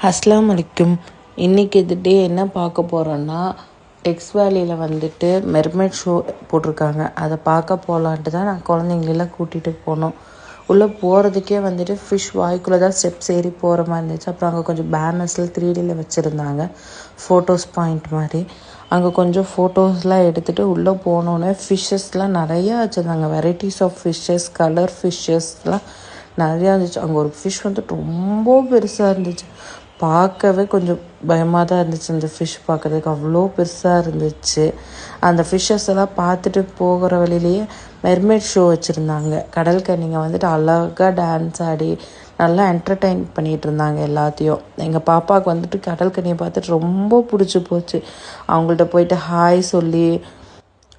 அஸ்ஸலாமு அலைக்கும். இன்றைக்கி இது டே என்ன பார்க்க போகிறோன்னா, டெக்ஸ் வேலியில் வந்துட்டு மெர்மைட் ஷோ போட்டிருக்காங்க. அதை பார்க்க போகலான்ட்டு தான் நான் குழந்தைங்களெல்லாம் கூட்டிகிட்டு போனோம். உள்ளே போகிறதுக்கே வந்துட்டு ஃபிஷ் வாய்க்குள்ளே தான் ஸ்டெப்ஸ் ஏறி போகிற மாதிரி இருந்துச்சு. அப்புறம் அங்கே கொஞ்சம் பேனர்ஸில் 3Dயில் வச்சுருந்தாங்க, ஃபோட்டோஸ் பாயிண்ட் மாதிரி. அங்கே கொஞ்சம் ஃபோட்டோஸ்லாம் எடுத்துகிட்டு உள்ளே போனோன்னே ஃபிஷ்ஷஸ்லாம் நிறையா வச்சுருந்தாங்க. வெரைட்டிஸ் ஆஃப் ஃபிஷ்ஷஸ், கலர் ஃபிஷ்ஷஸ்லாம் நிறையா இருந்துச்சு. அங்கே ஒரு ஃபிஷ் வந்துட்டு ரொம்ப பெருசாக இருந்துச்சு. பார்க்கவே கொஞ்சம் பயமாக தான் இருந்துச்சு. அந்த ஃபிஷ் பார்க்குறதுக்கு அவ்வளோ பெருசாக இருந்துச்சு. அந்த ஃபிஷ்ஷஸ் எல்லாம் பார்த்துட்டு போகிற வழியிலேயே மெர்மைட் ஷோ வச்சுருந்தாங்க. கடற்கன்னிங்க வந்துட்டு அழகாக டான்ஸ் ஆடி நல்லா என்டர்டெயின் பண்ணிகிட்டு இருந்தாங்க எல்லாத்தையும். எங்கள் பாப்பாவுக்கு வந்துட்டு கடற்கன்னியை பார்த்துட்டு ரொம்ப பிடிச்சி போச்சு. அவங்கள்ட்ட போயிட்டு ஹாய் சொல்லி,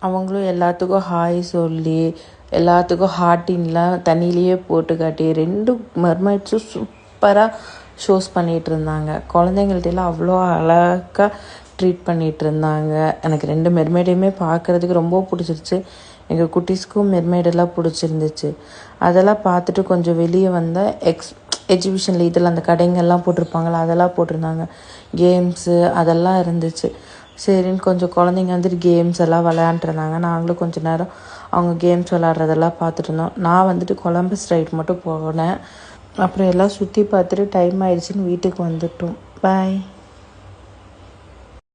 அவங்களும் எல்லாத்துக்கும் ஹாய் சொல்லி, எல்லாத்துக்கும் ஹார்ட்டின்லாம் தண்ணியிலேயே போட்டு காட்டி 2 மெர்மைட்ஸும் சூப்பராக ஷோஸ் பண்ணிகிட்டு இருந்தாங்க. குழந்தைங்கள்ட்டெல்லாம் அவ்வளோ அழகாக ட்ரீட் பண்ணிகிட்டு இருந்தாங்க. எனக்கு 2 மெர்மைடையுமே பார்க்குறதுக்கு ரொம்ப பிடிச்சிருச்சு. எங்கள் குட்டீஸ்க்கும் மெர்மைடெல்லாம் பிடிச்சிருந்துச்சு. அதெல்லாம் பார்த்துட்டு கொஞ்சம் வெளியே வந்தால் எக்ஸிபிஷனில் இதில் அந்த கடைங்கள்லாம் போட்டிருப்பாங்களா, அதெல்லாம் போட்டிருந்தாங்க. கேம்ஸு அதெல்லாம் இருந்துச்சு. சரின்னு கொஞ்சம் குழந்தைங்க வந்துட்டு கேம்ஸ் எல்லாம் விளையாண்டுருந்தாங்க. நாங்களும் கொஞ்சம் நேரம் அவங்க கேம்ஸ் விளையாடுறதெல்லாம் பார்த்துட்டு இருந்தோம். நான் வந்துட்டு கொலம்பஸ் ரைட் மட்டும் போனேன். அப்புறம் எல்லாம் சுற்றி பார்த்துட்டு டைம் ஆயிடுச்சுன்னு வீட்டுக்கு வந்துட்டோம். பாய்.